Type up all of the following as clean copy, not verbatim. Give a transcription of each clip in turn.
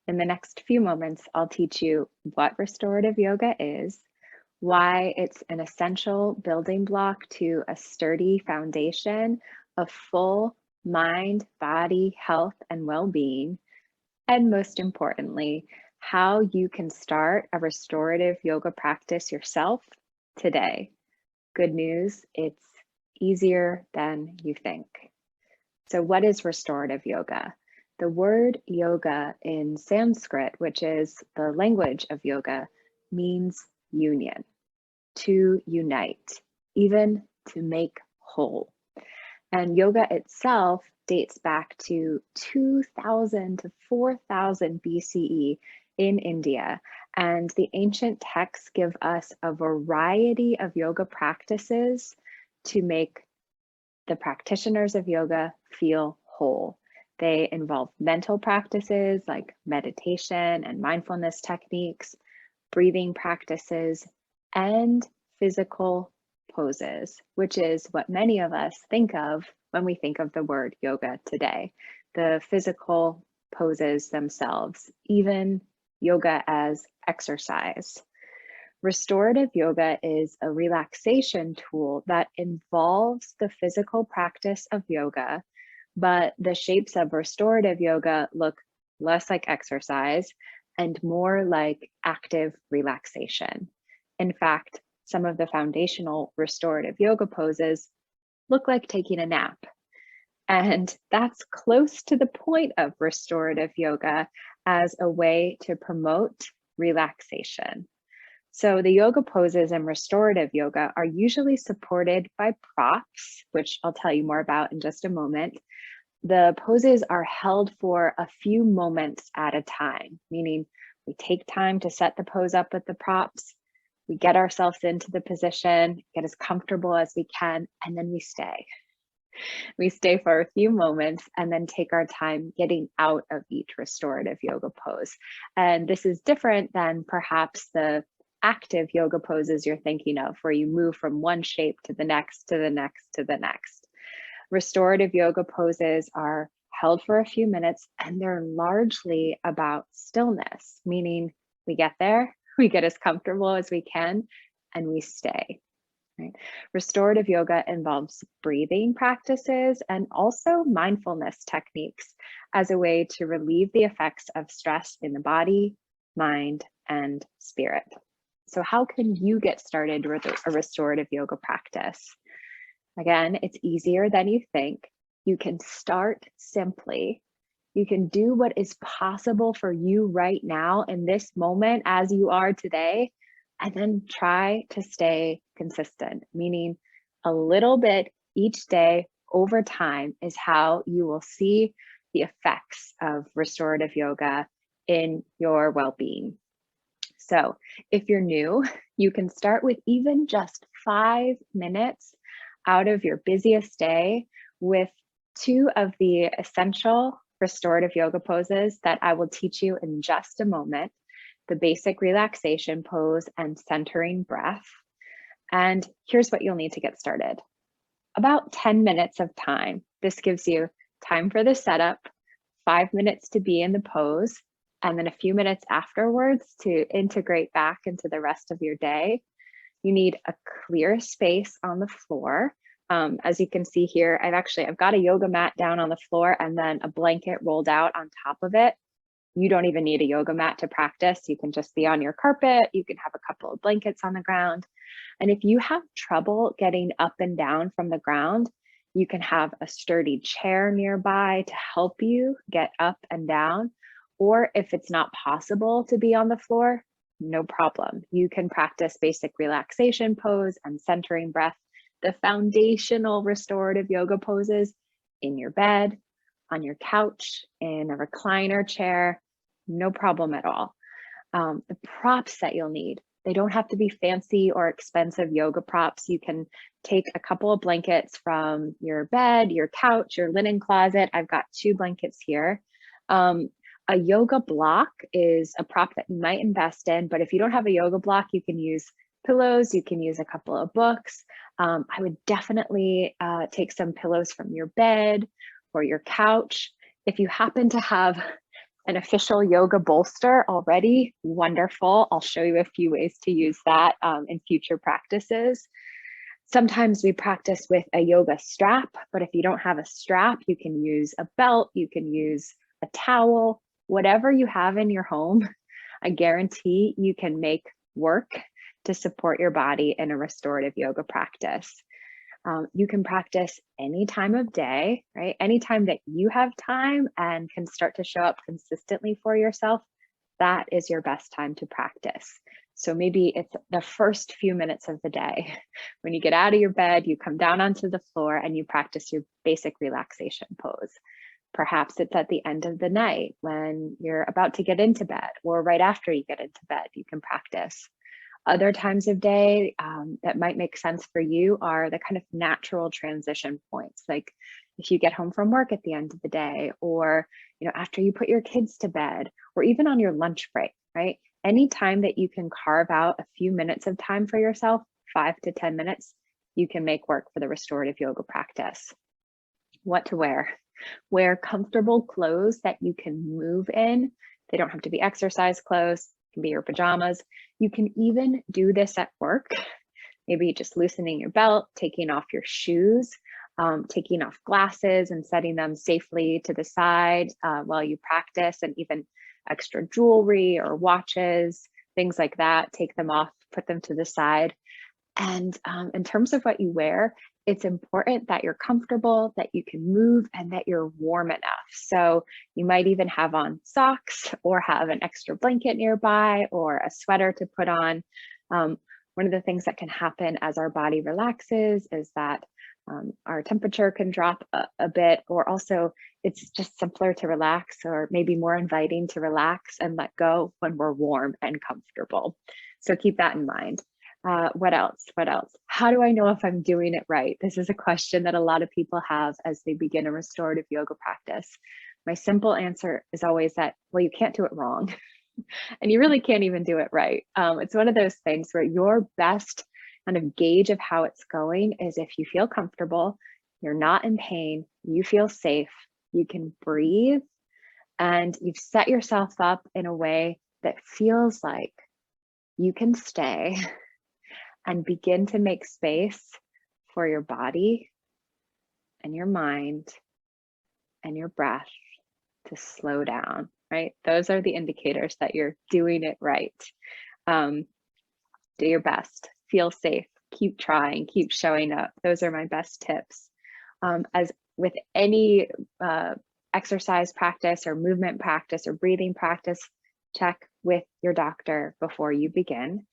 In the next few moments, I'll teach you what restorative yoga is, why it's an essential building block to a sturdy foundation of full mind, body, health, and well-being, and most importantly, how you can start a restorative yoga practice yourself today. Good news, it's easier than you think. So what is restorative yoga? The word yoga in Sanskrit, which is the language of yoga, means union, to unite, even to make whole. And yoga itself dates back to 2000 to 4000 BCE in India. And the ancient texts give us a variety of yoga practices to make the practitioners of yoga feel whole. They involve mental practices like meditation and mindfulness techniques, breathing practices, and physical poses, which is what many of us think of when we think of the word yoga today. The physical poses themselves, even yoga as exercise. Restorative yoga is a relaxation tool that involves the physical practice of yoga, but the shapes of restorative yoga look less like exercise and more like active relaxation. In fact, some of the foundational restorative yoga poses look like taking a nap. And that's close to the point of restorative yoga as a way to promote relaxation. So the yoga poses in restorative yoga are usually supported by props, which I'll tell you more about in just a moment. The poses are held for a few moments at a time, meaning we take time to set the pose up with the props, we get ourselves into the position, get as comfortable as we can, and then we stay. We stay for a few moments and then take our time getting out of each restorative yoga pose. And this is different than perhaps the active yoga poses you're thinking of, where you move from one shape to the next, to the next, to the next. Restorative yoga poses are held for a few minutes and they're largely about stillness, meaning we get there, we get as comfortable as we can, and we stay. Right? Restorative yoga involves breathing practices and also mindfulness techniques as a way to relieve the effects of stress in the body, mind, and spirit. So how can you get started with a restorative yoga practice? Again, it's easier than you think. You can start simply. You can do what is possible for you right now in this moment as you are today, and then try to stay consistent, meaning a little bit each day over time is how you will see the effects of restorative yoga in your well-being. So if you're new, you can start with even just 5 minutes out of your busiest day with 2 of the essential restorative yoga poses that I will teach you in just a moment, the basic relaxation pose and centering breath. And here's what you'll need to get started. About 10 minutes of time. This gives you time for the setup, 5 minutes to be in the pose, and then a few minutes afterwards to integrate back into the rest of your day. You need a clear space on the floor. As you can see here, I've got a yoga mat down on the floor and then a blanket rolled out on top of it. You don't even need a yoga mat to practice. You can just be on your carpet. You can have a couple of blankets on the ground. And if you have trouble getting up and down from the ground, you can have a sturdy chair nearby to help you get up and down. Or if it's not possible to be on the floor, no problem. You can practice basic relaxation pose and centering breath, the foundational restorative yoga poses in your bed, on your couch, in a recliner chair, no problem at all. The props that you'll need, they don't have to be fancy or expensive yoga props. You can take a couple of blankets from your bed, your couch, your linen closet. I've got 2 blankets here. A yoga block is a prop that you might invest in, but if you don't have a yoga block, you can use pillows, you can use a couple of books. I would definitely take some pillows from your bed or your couch. If you happen to have an official yoga bolster already, wonderful. I'll show you a few ways to use that in future practices. Sometimes we practice with a yoga strap, but if you don't have a strap, you can use a belt, you can use a towel, whatever you have in your home. I guarantee you can make work to support your body in a restorative yoga practice. You can practice any time of day, right? Anytime that you have time and can start to show up consistently for yourself, that is your best time to practice. So maybe it's the first few minutes of the day. When you get out of your bed, you come down onto the floor and you practice your basic relaxation pose. Perhaps it's at the end of the night when you're about to get into bed, or right after you get into bed, you can practice. Other times of day that might make sense for you are the kind of natural transition points, like if you get home from work at the end of the day, or after you put your kids to bed, or even on your lunch break, right? Any time that you can carve out a few minutes of time for yourself, 5 to 10 minutes, you can make work for the restorative yoga practice. What to wear? Wear comfortable clothes that you can move in. They don't have to be exercise clothes, can be your pajamas. You can even do this at work. Maybe just loosening your belt, taking off your shoes, taking off glasses and setting them safely to the side while you practice, and even extra jewelry or watches, things like that, take them off, put them to the side. And in terms of what you wear, it's important that you're comfortable, that you can move, and that you're warm enough. So you might even have on socks or have an extra blanket nearby or a sweater to put on. One of the things that can happen as our body relaxes is that our temperature can drop a bit, or also it's just simpler to relax, or maybe more inviting to relax and let go when we're warm and comfortable. So keep that in mind. What else? What else? How do I know if I'm doing it right? This is a question that a lot of people have as they begin a restorative yoga practice. My simple answer is always that, well, you can't do it wrong. And you really can't even do it right. It's one of those things where your best kind of gauge of how it's going is if you feel comfortable, you're not in pain, you feel safe, you can breathe, and you've set yourself up in a way that feels like you can stay and begin to make space for your body and your mind and your breath to slow down, right? Those are the indicators that you're doing it right. Do your best, feel safe, keep trying, keep showing up. Those are my best tips. As with any exercise practice or movement practice or breathing practice, check with your doctor before you begin.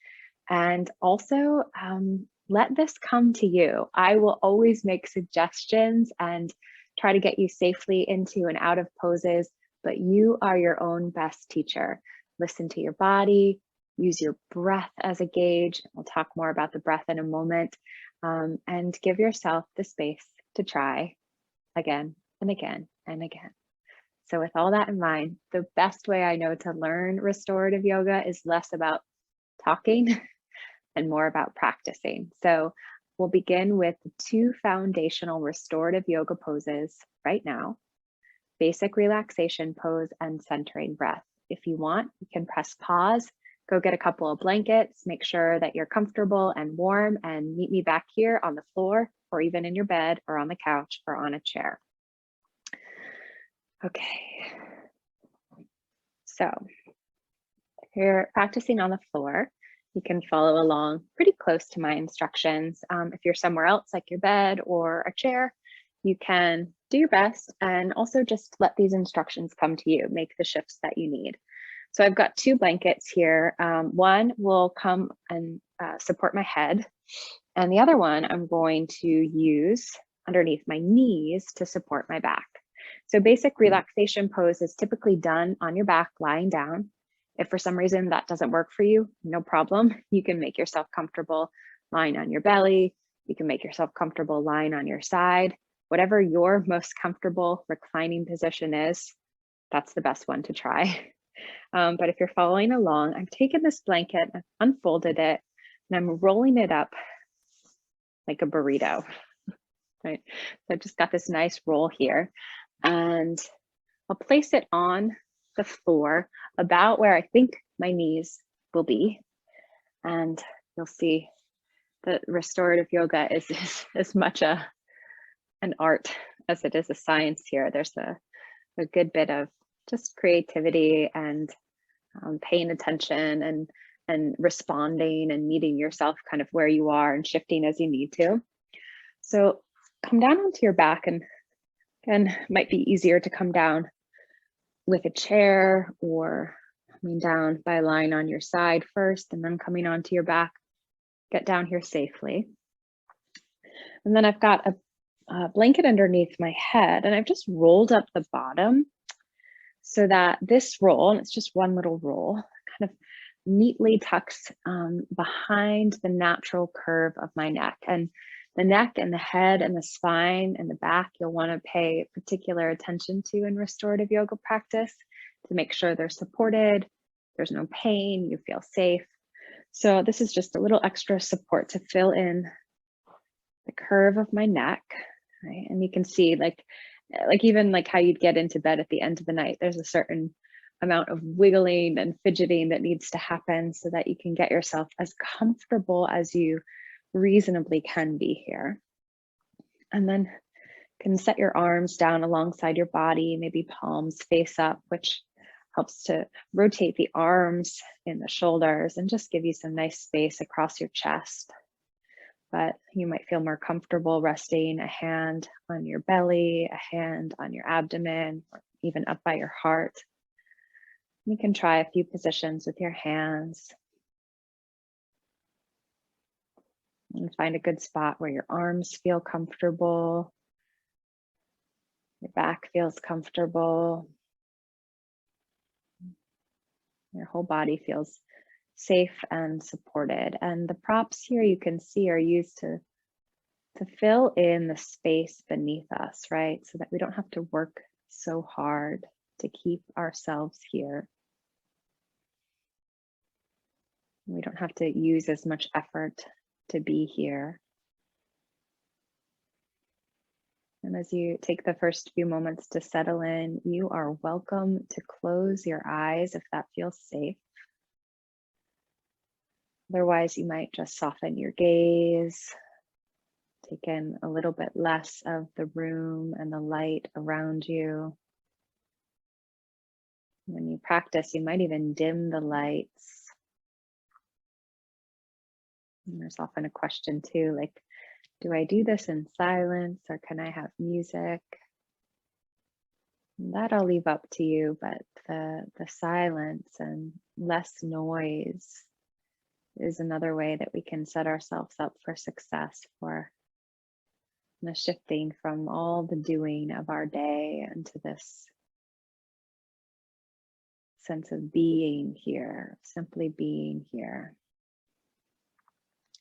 And also, let this come to you. I will always make suggestions and try to get you safely into and out of poses, but you are your own best teacher. Listen to your body, use your breath as a gauge. We'll talk more about the breath in a moment, and give yourself the space to try again and again and again. So with all that in mind, the best way I know to learn restorative yoga is less about talking and more about practicing. So we'll begin with 2 foundational restorative yoga poses right now: basic relaxation pose and centering breath. If you want, you can press pause, go get a couple of blankets, make sure that you're comfortable and warm, and meet me back here on the floor, or even in your bed or on the couch or on a chair. Okay. So if you're practicing on the floor, you can follow along pretty close to my instructions. If you're somewhere else, like your bed or a chair, you can do your best and also just let these instructions come to you. Make the shifts that you need. So I've got 2 blankets here. One will come and support my head, and the other one I'm going to use underneath my knees to support my back. So basic relaxation pose is typically done on your back, lying down. If for some reason that doesn't work for you, no problem. You can make yourself comfortable lying on your belly. You can make yourself comfortable lying on your side. Whatever your most comfortable reclining position is, that's the best one to try. But if you're following along, I've taken this blanket, I've unfolded it, and I'm rolling it up like a burrito, right? So I've just got this nice roll here, and I'll place it on the floor about where I think my knees will be. And you'll see that restorative yoga is as much an art as it is a science here. There's a good bit of just creativity and paying attention and responding and meeting yourself kind of where you are and shifting as you need to. So come down onto your back, and again, might be easier to come down with a chair or coming down by lying on your side first and then coming onto your back. Get down here safely. And then I've got a blanket underneath my head, and I've just rolled up the bottom so that this roll, and it's just one little roll, kind of neatly tucks behind the natural curve of my neck. And the neck and the head and the spine and the back, you'll want to pay particular attention to in restorative yoga practice to make sure they're supported, there's no pain, you feel safe. So this is just a little extra support to fill in the curve of my neck, right? And you can see like even like how you'd get into bed at the end of the night, there's a certain amount of wiggling and fidgeting that needs to happen so that you can get yourself as comfortable as you reasonably can be here. And then you can set your arms down alongside your body, maybe palms face up, which helps to rotate the arms in the shoulders and just give you some nice space across your chest. But you might feel more comfortable resting a hand on your belly, a hand on your abdomen, or even up by your heart. You can try a few positions with your hands and find a good spot where your arms feel comfortable, your back feels comfortable, your whole body feels safe and supported. And the props here you can see are used to fill in the space beneath us, right? So that we don't have to work so hard to keep ourselves here. We don't have to use as much effort to be here. And as you take the first few moments to settle in, you are welcome to close your eyes if that feels safe. Otherwise, you might just soften your gaze, take in a little bit less of the room and the light around you. When you practice, you might even dim the lights. And there's often a question too, like, do I do this in silence or can I have music? And that I'll leave up to you, but the silence and less noise is another way that we can set ourselves up for success, for the shifting from all the doing of our day into this sense of being here, simply being here.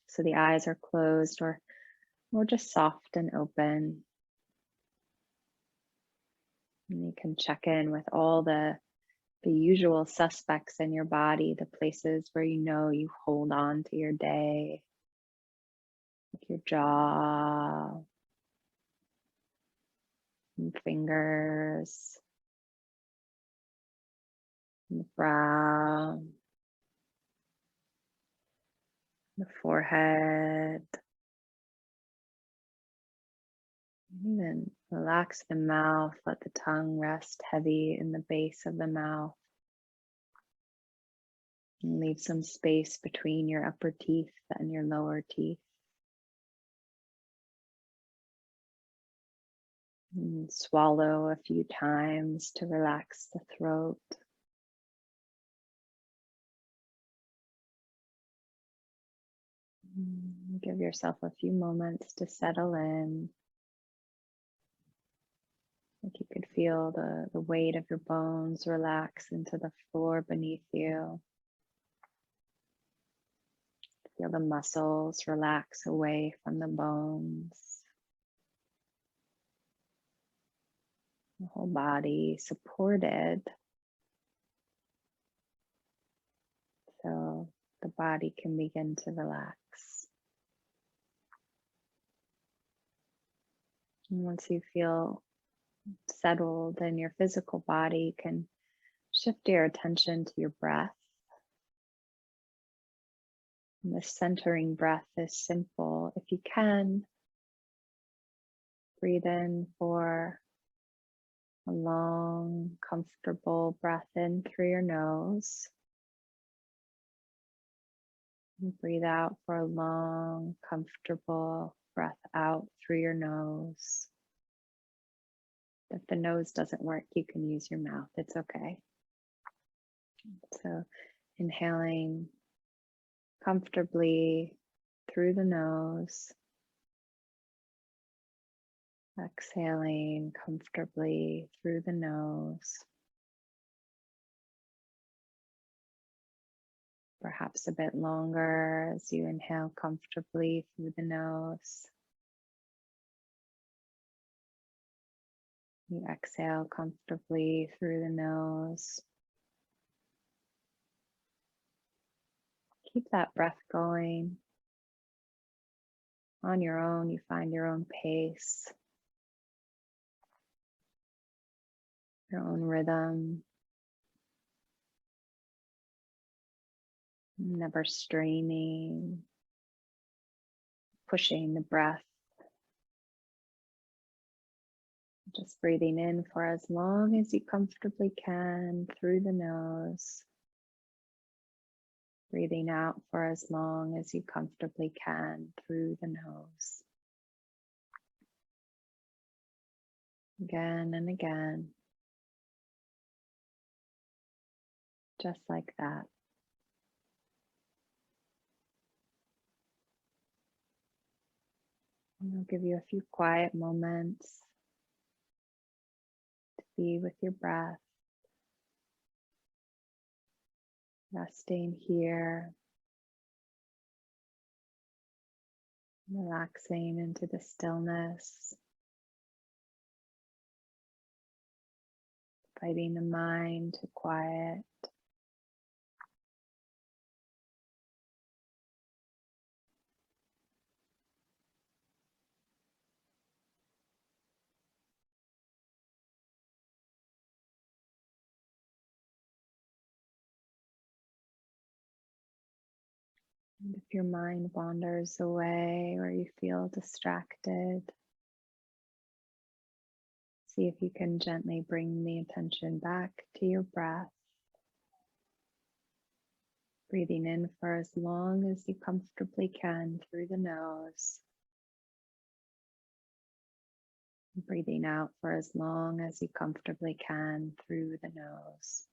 So the eyes are closed or just soft and open. And you can check in with all the usual suspects in your body, the places where you know you hold on to your day, like your jaw, and fingers, and the brow, the forehead. Even relax the mouth, let the tongue rest heavy in the base of the mouth. And leave some space between your upper teeth and your lower teeth. And swallow a few times to relax the throat. Give yourself a few moments to settle in. Like you could feel the weight of your bones relax into the floor beneath you. Feel the muscles relax away from the bones. The whole body supported. So the body can begin to relax. And once you feel settled in your physical body, you can Shift your attention to your breath. And the centering breath is simple. If you can, breathe in for a long, comfortable breath in through your nose. And breathe out for a long, comfortable breath out through your nose. If the nose doesn't work, you can use your mouth. It's okay. So inhaling comfortably through the nose. Exhaling comfortably through the nose. Perhaps a bit longer as you inhale comfortably through the nose. You exhale comfortably through the nose. Keep that breath going. On your own, you find your own pace, your own rhythm. Never straining, pushing the breath. Just breathing in for as long as you comfortably can through the nose. Breathing out for as long as you comfortably can through the nose. Again and again. Just like that. And I'll give you a few quiet moments to be with your breath. Resting here. Relaxing into the stillness. Inviting the mind to quiet. And if your mind wanders away or you feel distracted, see if you can gently bring the attention back to your breath. Breathing in for as long as you comfortably can through the nose. Breathing out for as long as you comfortably can through the nose.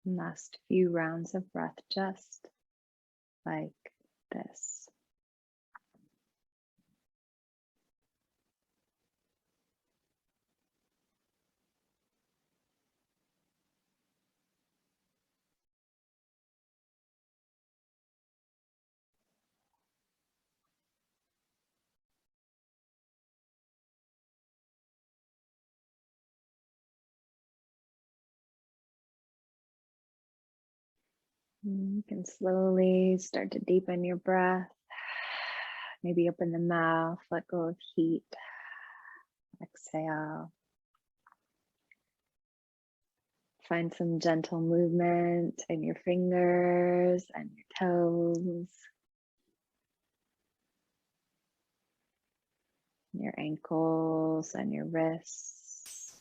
Last few rounds of breath just like this. You can slowly start to deepen your breath. Maybe open the mouth, let go of heat. Exhale. Find some gentle movement in your fingers and your toes, your ankles and your wrists,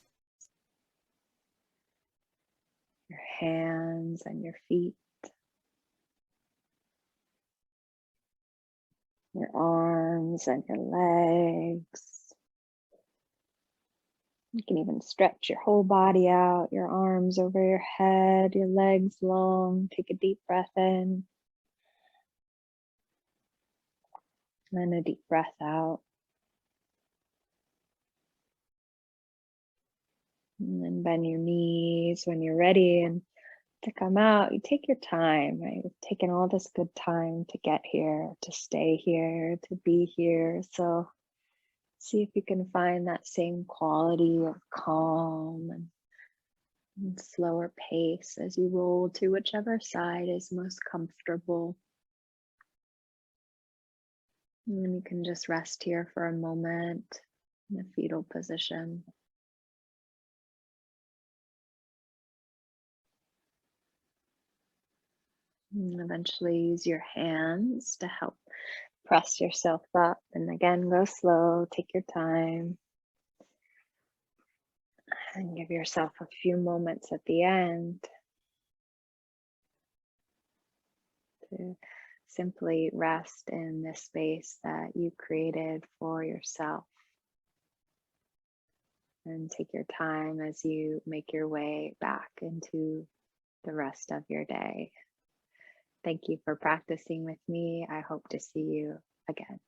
your hands and your feet, your arms and your legs. You can even stretch your whole body out, your arms over your head, your legs long. Take a deep breath in. And then a deep breath out. And then bend your knees when you're ready. And to come out, you take your time, right? You've taken all this good time to get here, to stay here, to be here. So see if you can find that same quality of calm and slower pace as you roll to whichever side is most comfortable. And then you can just rest here for a moment in the fetal position. And eventually use your hands to help press yourself up. And again, go slow, take your time, and give yourself a few moments at the end to simply rest in this space that you created for yourself. And take your time as you make your way back into the rest of your day. Thank you for practicing with me. I hope to see you again.